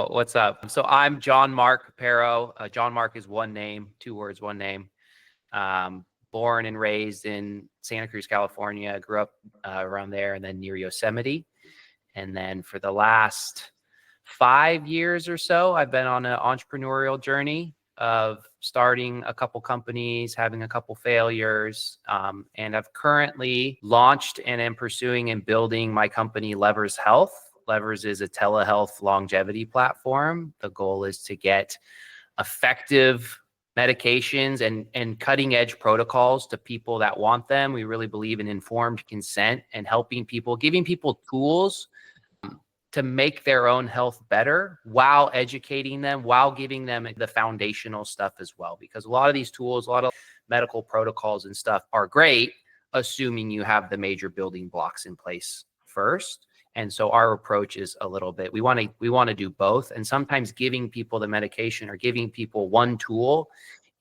Cool. What's up? So I'm John Mark Pero. John Mark is one name, two words, one name. Born and raised in Santa Cruz, California. Grew up around there and then near Yosemite. And then for the last 5 years or so, I've been on an entrepreneurial journey of starting a couple companies, having a couple failures. And I've currently launched and am pursuing and building my company, Levers Health. Levers is a telehealth longevity platform. The goal is to get effective medications and cutting edge protocols to people that want them. We really believe in informed consent and helping people, giving people tools to make their own health better while educating them, while giving them the foundational stuff as well. Because a lot of these tools, a lot of medical protocols and stuff are great, assuming you have the major building blocks in place first. And so our approach is a little bit, we want to do both. And sometimes giving people the medication or giving people one tool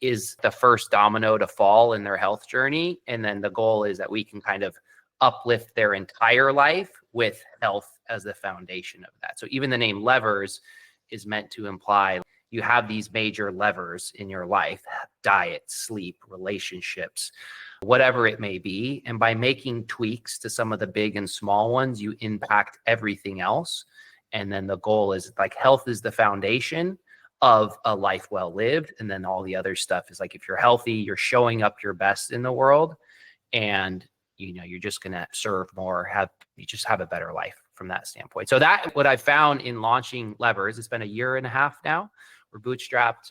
is the first domino to fall in their health journey. And then the goal is that we can kind of uplift their entire life with health as the foundation of that. So even the name Levers is meant to imply you have these major levers in your life: diet, sleep, relationships, whatever it may be. And by making tweaks to some of the big and small ones, you impact everything else. And then the goal is like health is the foundation of a life well lived. And then all the other stuff is like, if you're healthy, you're showing up your best in the world, and you're just going to serve more, you just have a better life from that standpoint. So that what I found in launching Levers, it's been 1.5 years now. We're bootstrapped.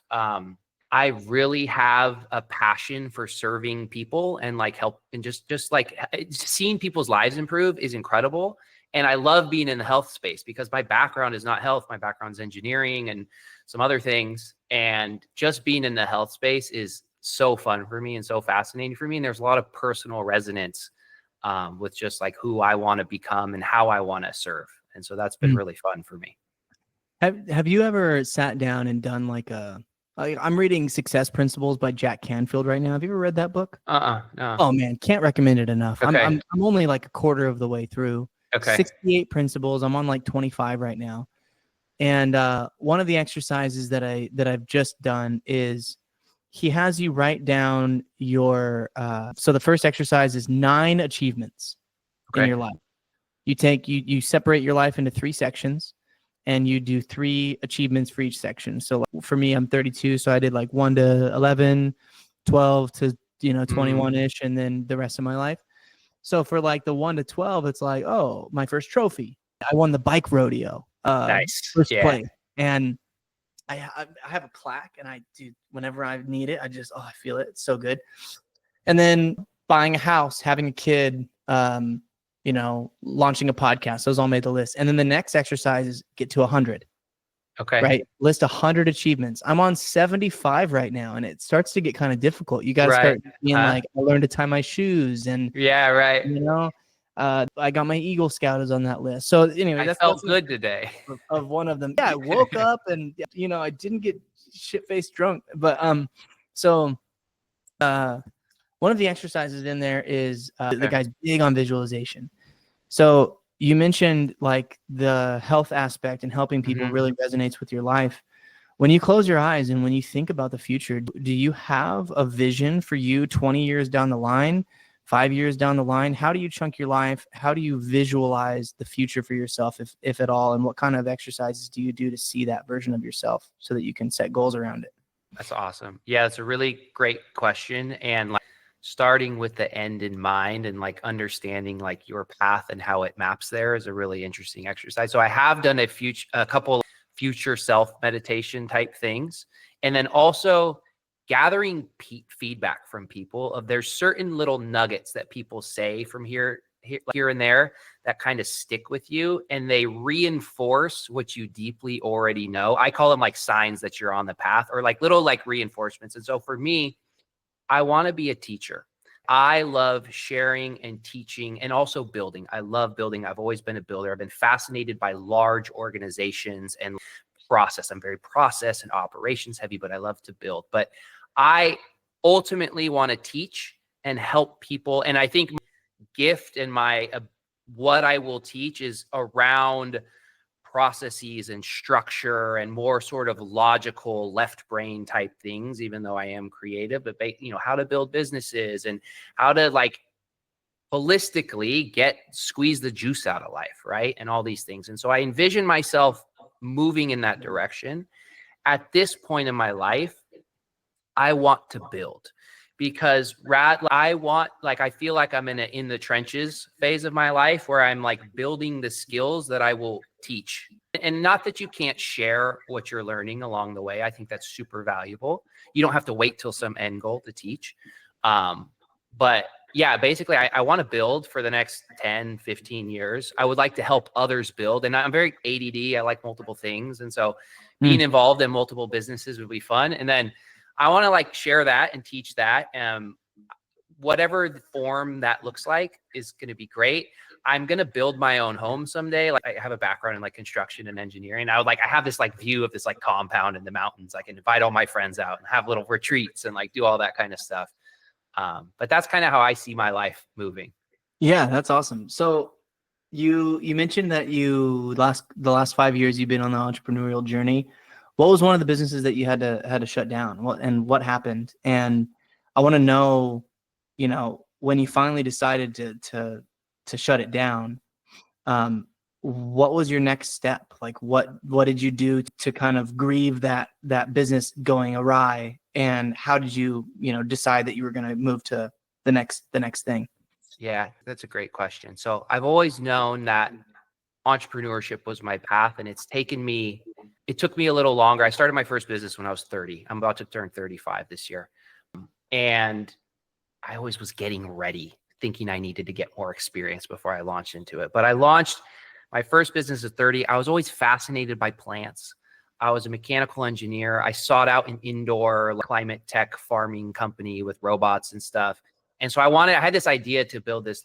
I really have a passion for serving people and like help, and just like seeing people's lives improve is incredible. And I love being in the health space because my background is not health. My background is engineering and some other things. And just being in the health space is so fun for me and so fascinating for me. And there's a lot of personal resonance with just like who I want to become and how I want to serve. And so that's been really fun for me. Have you ever sat down and done like I'm reading Success Principles by Jack Canfield right now. Have you ever read that book? No. Oh man, can't recommend it enough. Okay. I'm only like a quarter of the way through. Okay. 68 principles. I'm on like 25 right now. And one of the exercises that I've just done is he has you write down your so the first exercise is 9 achievements in your life. You separate your life into 3 sections, and you do 3 achievements for each section. So for me, I'm 32, so I did like 1 to 11, 12 to 21-ish, and then the rest of my life. So for like the 1 to 12, it's like, oh, my first trophy, I won the bike rodeo, Nice. first place, and I have a plaque, and I do whenever I need it. I feel it. It's so good. And then buying a house, having a kid, launching a podcast. Those all made the list. And then the next exercise is get to 100. Okay. Right. List 100 achievements. I'm on 75 right now, and it starts to get kind of difficult. You got to start being like, I learned to tie my shoes, and I got my Eagle Scout is on that list. So anyway, I felt good today. Of one of them. Yeah, I woke up and I didn't get shit-faced drunk. But one of the exercises in there is the guy's big on visualization. So you mentioned like the health aspect and helping people really resonates with your life. When you close your eyes and when you think about the future, do you have a vision for you 20 years down the line? 5 years down the line? How do you chunk your life? How do you visualize the future for yourself, if at all? And what kind of exercises do you do to see that version of yourself so that you can set goals around it? That's awesome. Yeah, it's a really great question. And like starting with the end in mind and like understanding like your path and how it maps there is a really interesting exercise. So I have done a couple future self meditation type things. And then also gathering feedback from people of there's certain little nuggets that people say from here and there that kind of stick with you, and they reinforce what you deeply already know. I call them like signs that you're on the path, or like little like reinforcements. And so for me, I want to be a teacher. I love sharing and teaching and also building. I love building. I've always been a builder. I've been fascinated by large organizations and process. I'm very process and operations heavy, but I love to build. But I ultimately want to teach and help people. And I think my gift and what I will teach is around processes and structure and more sort of logical left brain type things, even though I am creative, but how to build businesses and how to like holistically squeeze the juice out of life, right? And all these things. And so I envision myself moving in that direction. At this point in my life, I want to build because I feel like I'm in the trenches phase of my life where I'm like building the skills that I will teach. And not that you can't share what you're learning along the way. I think that's super valuable. You don't have to wait till some end goal to teach. But yeah, basically I want to build for the next 10, 15 years. I would like to help others build. And I'm very ADD. I like multiple things. And so being involved in multiple businesses would be fun. And then I want to like share that and teach that. Whatever the form that looks like is going to be great. I'm going to build my own home someday. Like I have a background in like construction and engineering. I have this like view of this like compound in the mountains. I can invite all my friends out and have little retreats and like do all that kind of stuff. But that's kind of how I see my life moving. Yeah, that's awesome. So you mentioned that the last 5 years you've been on the entrepreneurial journey. What was one of the businesses that you had to shut down? What happened? And I want to know, when you finally decided to shut it down, what was your next step? Like what did you do to kind of grieve that business going awry? And how did you, decide that you were going to move to the next thing? Yeah, that's a great question. So I've always known that entrepreneurship was my path, and it took me a little longer. I started my first business when I was 30. I'm about to turn 35 this year. And I always was getting ready, thinking I needed to get more experience before I launched into it. But I launched my first business at 30. I was always fascinated by plants. I was a mechanical engineer. I sought out an indoor climate tech farming company with robots and stuff. And so I had this idea to build this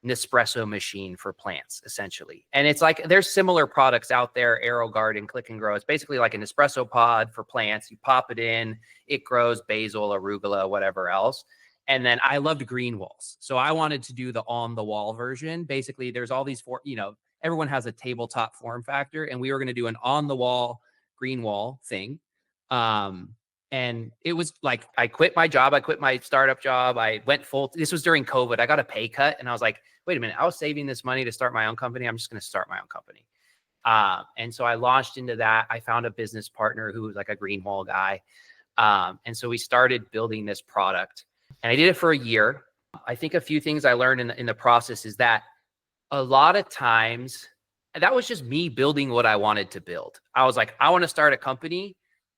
Nespresso machine for plants, essentially. And it's like, there's similar products out there, Aero Garden, Click and Grow. It's basically like an espresso pod for plants. You pop it in, it grows basil, arugula, whatever else. And then I loved green walls. So I wanted to do the on the wall version. Basically, there's all these everyone has a tabletop form factor, and we were going to do an on the wall green wall thing. And it was like, I quit my job. I quit my startup job. I went this was during COVID. I got a pay cut and I was like, wait a minute, I was saving this money to start my own company. I'm just going to start my own company. And so I launched into that. I found a business partner who was like a green wall guy. And so we started building this product, and I did it for a year. I think a few things I learned in the process is that a lot of times that was just me building what I wanted to build. I was like, I want to start a company.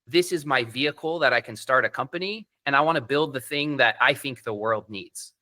This is my vehicle that I can start a company, and I want to build the thing that I think the world needs.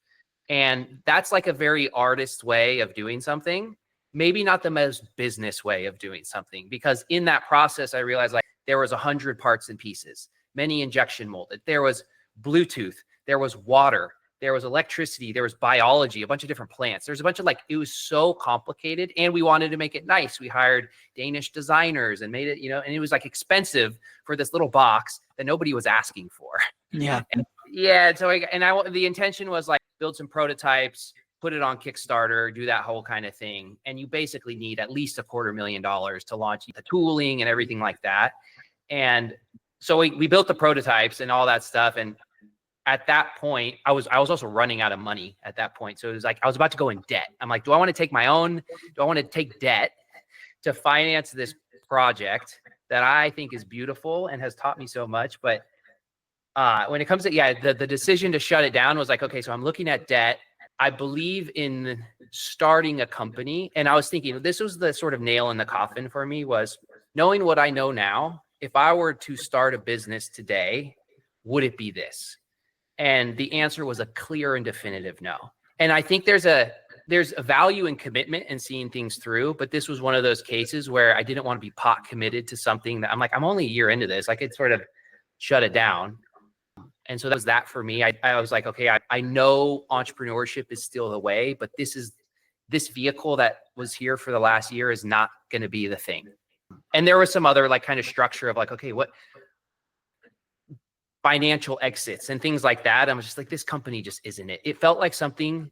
And that's like a very artist way of doing something, maybe not the most business way of doing something, because in that process, I realized like there was 100 parts and pieces, many injection molded. There was Bluetooth, there was water, there was electricity, there was biology, a bunch of different plants. There's a bunch of it was so complicated, and we wanted to make it nice. We hired Danish designers and made it, and it was like expensive for this little box that nobody was asking for. Yeah. So the intention was like build some prototypes, put it on Kickstarter, do that whole kind of thing. And you basically need at least $250,000 to launch the tooling and everything like that. And so we built the prototypes and all that stuff. And at that point, I was also running out of money at that point. So it was like, I was about to go in debt. I'm like, do I want to take debt to finance this project that I think is beautiful and has taught me so much? But when it comes to, the decision to shut it down was like, okay, so I'm looking at debt. I believe in starting a company. And I was thinking, this was the sort of nail in the coffin for me, was knowing what I know now. If I were to start a business today, would it be this? And the answer was a clear and definitive no. And I think there's a value in commitment and seeing things through. But this was one of those cases where I didn't want to be pot committed to something that I'm like, I'm only a year into this. I could sort of shut it down. And so that was that for me. I was like, okay, I know entrepreneurship is still the way, but this vehicle that was here for the last year is not going to be the thing. And there was some other like kind of structure of like, okay, what financial exits and things like that. I was just like, this company just isn't it. It felt like something,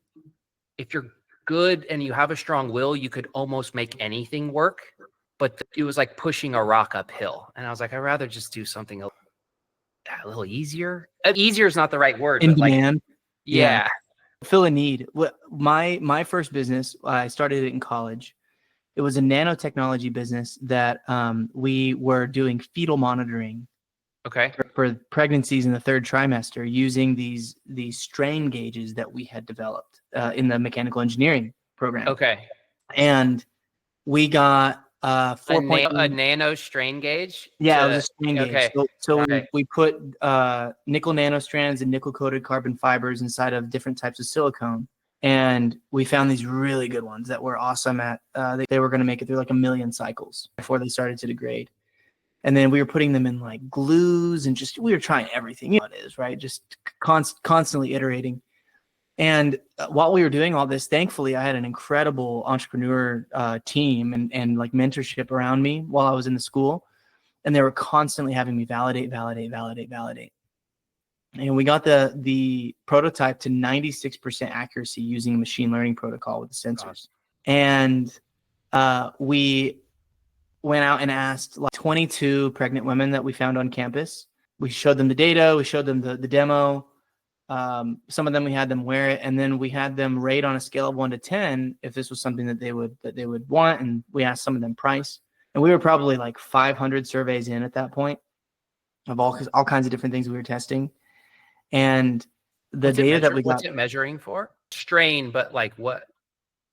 if you're good and you have a strong will, you could almost make anything work. but it was like pushing a rock uphill. And I was like, I'd rather just do something a little easier. Easier is not the right word, In but like, demand. yeah. Fill a need. What my first business, I started it in college. It was a nanotechnology business that we were doing fetal monitoring Okay. for pregnancies in the third trimester using these strain gauges that we had developed in the mechanical engineering program. Okay. And we got A 4.3. nano strain gauge. Yeah, it was a strain gauge. Okay. So Okay. we put nickel nanostrands and nickel coated carbon fibers inside of different types of silicone. And we found these really good ones that were awesome at, they were going to make it through like 1 million cycles before they started to degrade. And then we were putting them in like glues and just, we were trying everything. You know what it is, right? Just constantly iterating. And while we were doing all this, thankfully, I had an incredible entrepreneur team and like mentorship around me while I was in the school. And they were constantly having me validate. And we got the prototype to 96% accuracy using a machine learning protocol with the sensors. And we went out and asked like 22 pregnant women that we found on campus. We showed them the data. We showed them the demo. Some of them, we had them wear it, and then we had them rate on a scale of 1 to 10 if this was something that they would want. And we asked some of them price. And we were probably like 500 surveys in at that point of all kinds of different things we were testing. And the data that we got. What's it measuring for? Strain, but like what?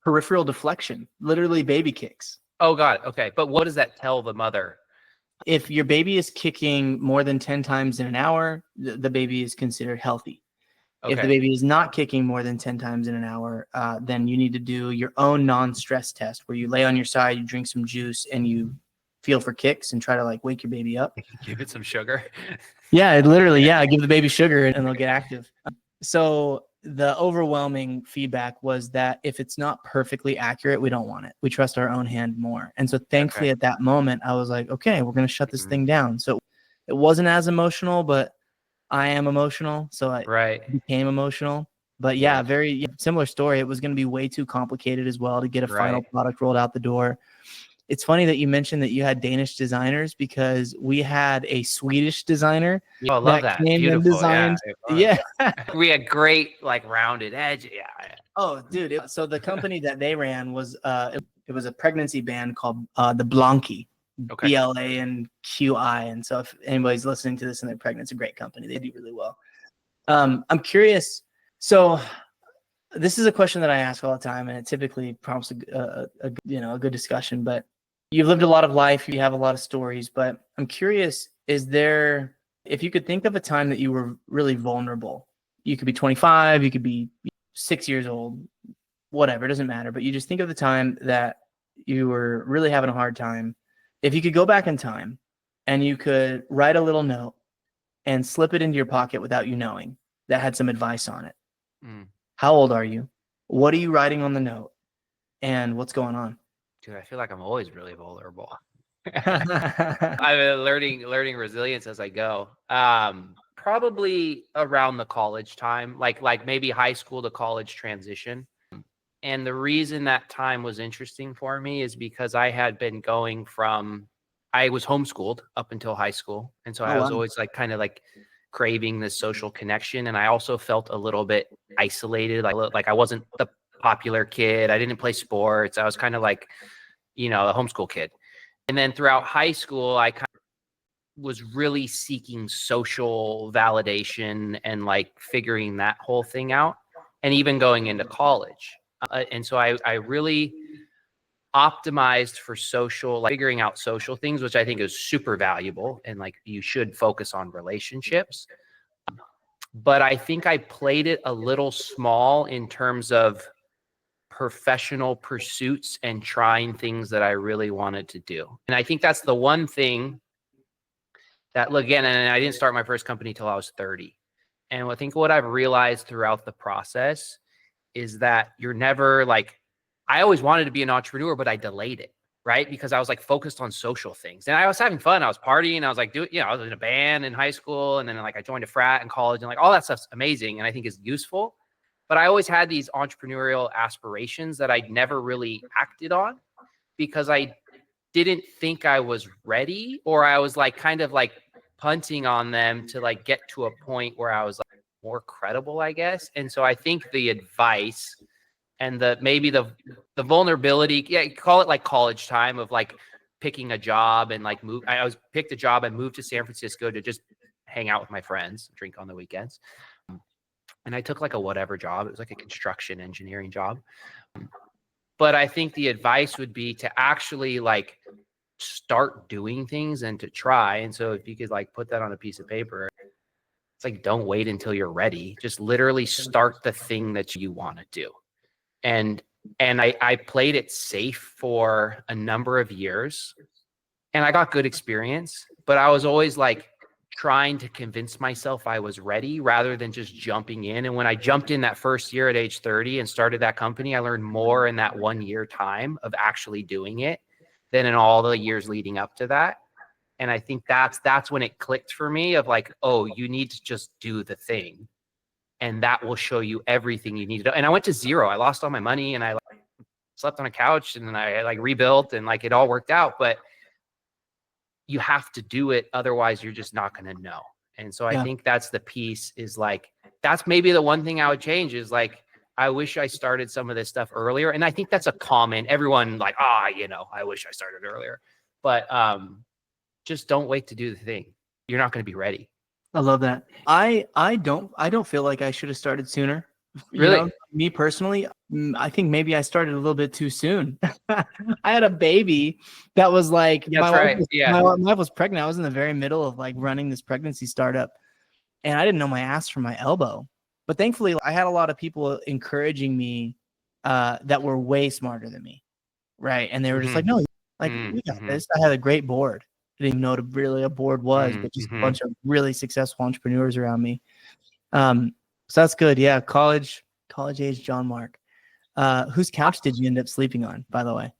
Peripheral deflection, literally baby kicks. Oh, God. Okay. But what does that tell the mother? If your baby is kicking more than 10 times in an hour, the baby is considered healthy. Okay. If the baby is not kicking more than 10 times in an hour, then you need to do your own non-stress test where you lay on your side, you drink some juice, and you feel for kicks and try to like wake your baby up. Give it some sugar. Yeah, literally. Yeah, give the baby sugar and they'll get active. So the overwhelming feedback was that if it's not perfectly accurate, we don't want it. We trust our own hand more. And so thankfully at that moment, I was like, okay, we're going to shut this thing down. So it wasn't as emotional, but I am emotional. So I became emotional. But yeah, very similar story. It was going to be way too complicated as well to get a final product rolled out the door. It's funny that you mentioned that you had Danish designers because we had a Swedish designer. Oh, I love that. Came Beautiful. and designed. Yeah. We had great like rounded edge. Yeah. Oh, dude. So the company that they ran was it was a pregnancy band called the Blanqui. Okay. BLANQI. And so if anybody's listening to this and they're pregnant, it's a great company. They do really well. I'm curious. So this is a question that I ask all the time, and it typically prompts a good discussion. But you've lived a lot of life, you have a lot of stories. But I'm curious: if you could think of a time that you were really vulnerable? You could be 25, you could be 6 years old, whatever. It doesn't matter. But you just think of the time that you were really having a hard time. If you could go back in time and you could write a little note and slip it into your pocket without you knowing that had some advice on it. How old are you? What are you writing on the note? And what's going on? Dude, I feel like I'm always really vulnerable. I'm learning resilience as I go. Probably around the college time, like maybe high school to college transition. And the reason that time was interesting for me is because I had been I was homeschooled up until high school. And so I was always like kind of like craving this social connection. And I also felt a little bit isolated. Like I wasn't the popular kid. I didn't play sports. I was kind of like, a homeschool kid. And then throughout high school, I kind of was really seeking social validation and like figuring that whole thing out, and even going into college. And so I really optimized for social, like figuring out social things, which I think is super valuable. And like, you should focus on relationships. But I think I played it a little small in terms of professional pursuits and trying things that I really wanted to do. And I think that's the one thing that, again, and I didn't start my first company till I was 30. And I think what I've realized throughout the process is that you're never like, I always wanted to be an entrepreneur, but I delayed it, right? Because I was like focused on social things, and I was having fun. I was partying. I was like, I was in a band in high school, and then like I joined a frat in college, and like all that stuff's amazing, and I think is useful. But I always had these entrepreneurial aspirations that I'd never really acted on because I didn't think I was ready, or I was like kind of like punting on them to like get to a point where I was like more credible, I guess. And so I think the advice and the vulnerability, yeah, call it like college time of like picking a job and like picked a job and moved to San Francisco to just hang out with my friends, drink on the weekends. And I took like a whatever job. It was like a construction engineering job. But I think the advice would be to actually like start doing things and to try. And so if you could like put that on a piece of paper, it's like, don't wait until you're ready. Just literally start the thing that you want to do. And I played it safe for a number of years and I got good experience, but I was always like trying to convince myself I was ready rather than just jumping in. And when I jumped in that first year at age 30 and started that company, I learned more in that 1 year time of actually doing it than in all the years leading up to that. And I think that's when it clicked for me of like, oh, you need to just do the thing. And that will show you everything you need to do. And I went to zero. I lost all my money and I like, slept on a couch and then I like rebuilt and like it all worked out. But you have to do it. Otherwise, you're just not going to know. And so I think that's the piece is like, that's maybe the one thing I would change is like, I wish I started some of this stuff earlier. And I think that's a common, everyone like, I wish I started earlier. But just don't wait to do the thing. You're not going to be ready. I love that. I don't feel like I should have started sooner. Really? Me personally, I think maybe I started a little bit too soon. I had a baby that was like, my wife was pregnant. I was in the very middle of like running this pregnancy startup and I didn't know my ass from my elbow. But thankfully I had a lot of people encouraging me that were way smarter than me. Right. And they were just like, no, like we got this. I had a great board. I didn't even know what really a board was, but just a bunch of really successful entrepreneurs around me. So that's good. Yeah. College age John Mark. Whose couch did you end up sleeping on, by the way?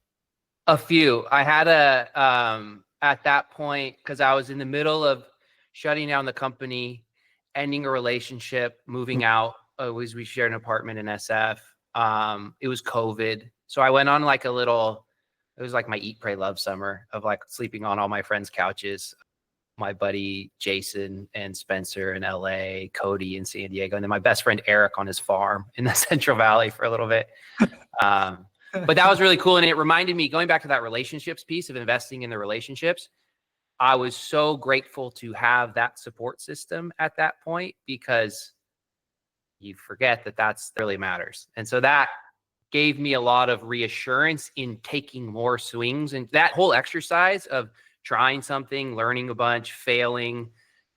A few. I had at that point, because I was in the middle of shutting down the company, ending a relationship, moving out. We shared an apartment in SF. It was COVID. So I went on like it was like my eat, pray, love summer of like sleeping on all my friends' couches. My buddy Jason and Spencer in LA, Cody in San Diego, and then my best friend Eric on his farm in the Central Valley for a little bit. But that was really cool. And it reminded me, going back to that relationships piece of investing in the relationships, I was so grateful to have that support system at that point because you forget that that's really matters. And so that gave me a lot of reassurance in taking more swings. And that whole exercise of trying something, learning a bunch, failing,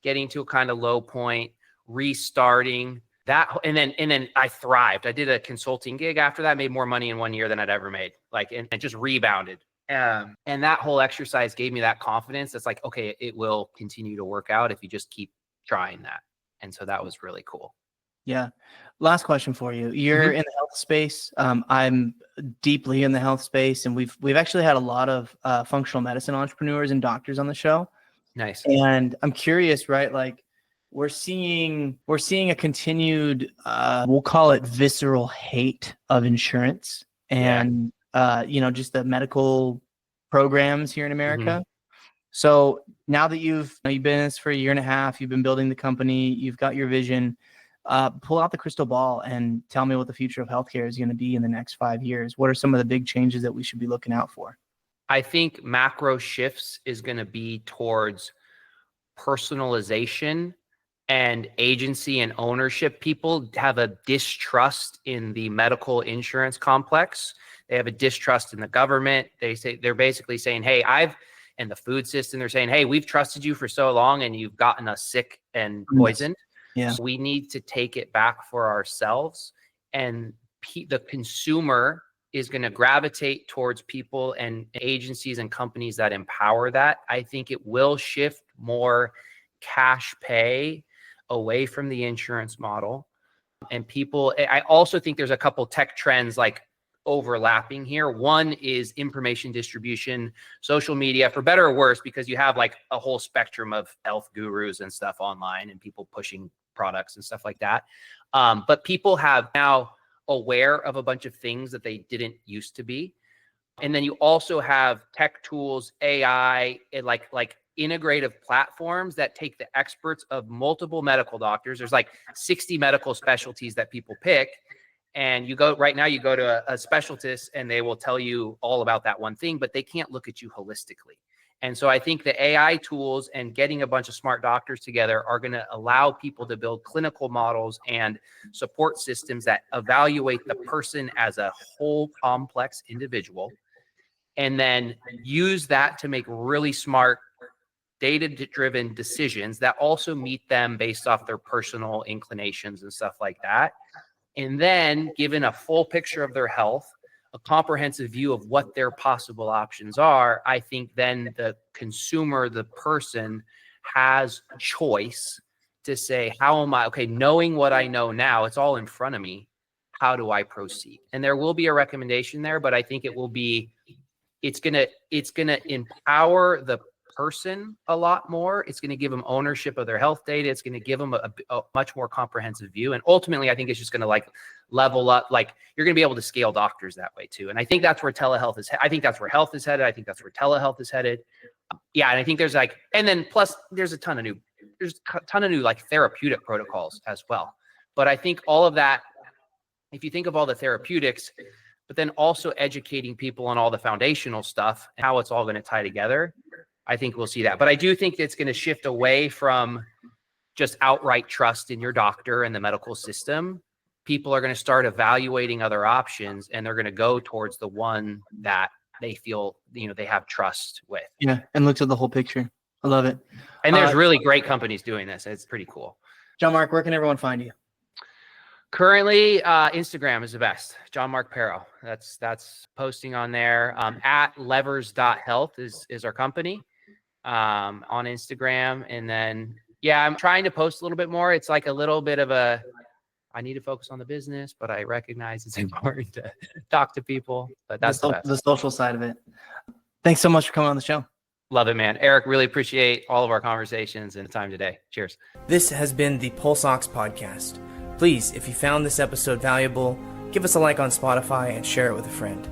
getting to a kind of low point, restarting that. And then I thrived. I did a consulting gig after that, made more money in 1 year than I'd ever made, and just rebounded. And that whole exercise gave me that confidence. That's like, okay, it will continue to work out if you just keep trying that. And so that was really cool. Yeah. Last question for you. You're in the health space. I'm deeply in the health space, and we've actually had a lot of functional medicine entrepreneurs and doctors on the show. Nice. And I'm curious, right? Like we're seeing a continued, we'll call it visceral hate of insurance and just the medical programs here in America. So now that you've been in this for a year and a half, you've been building the company, you've got your vision. Pull out the crystal ball and tell me what the future of healthcare is going to be in the next 5 years. What are some of the big changes that we should be looking out for? I think macro shifts is going to be towards personalization and agency and ownership. People have a distrust in the medical insurance complex. They have a distrust in the government. They're basically saying, hey, and the food system, they're saying, hey, we've trusted you for so long and you've gotten us sick and poisoned. Yeah. So we need to take it back for ourselves. And the consumer is going to gravitate towards people and agencies and companies that empower that. I think it will shift more cash pay away from the insurance model. And I also think there's a couple tech trends like overlapping here. One is information distribution, social media, for better or worse, because you have like a whole spectrum of health gurus and stuff online and people pushing products and stuff like that. But people have now aware of a bunch of things that they didn't used to be. And then you also have tech tools, AI, and like integrative platforms that take the experts of multiple medical doctors. There's like 60 medical specialties that people pick. And you go to a specialist and they will tell you all about that one thing, but they can't look at you holistically. And so I think the AI tools and getting a bunch of smart doctors together are going to allow people to build clinical models and support systems that evaluate the person as a whole complex individual, and then use that to make really smart data-driven decisions that also meet them based off their personal inclinations and stuff like that. And then given a full picture of their health, a comprehensive view of what their possible options are, I think then the consumer, the person, has choice to say, how am I, okay, knowing what I know now, it's all in front of me, how do I proceed? And there will be a recommendation there, but I think it's gonna empower the person a lot more. It's going to give them ownership of their health data. It's going to give them a much more comprehensive view. And ultimately, I think it's just going to like level up. Like you're going to be able to scale doctors that way too. And I think that's where telehealth is. I think that's where health is headed. I think that's where telehealth is headed. Yeah. And I think there's like, and then plus there's a ton of new like therapeutic protocols as well. But I think all of that, if you think of all the therapeutics, but then also educating people on all the foundational stuff, and how it's all going to tie together, I think we'll see that. But I do think it's going to shift away from just outright trust in your doctor and the medical system. People are going to start evaluating other options, and they're going to go towards the one that they feel, they have trust with. Yeah. And looks at the whole picture. I love it. And there's really great companies doing this. It's pretty cool. John Mark, where can everyone find you? Currently, Instagram is the best. John Mark Pero. That's posting on there. At levers.health is our company. On Instagram. And then, yeah, I'm trying to post a little bit more. It's like a little bit of I need to focus on the business, but I recognize it's important to talk to people, but that's the social side of it. Thanks so much for coming on the show. Love it, man. Eric, really appreciate all of our conversations and the time today. Cheers. This has been the Pulse Ox podcast. Please, if you found this episode valuable, give us a like on Spotify and share it with a friend.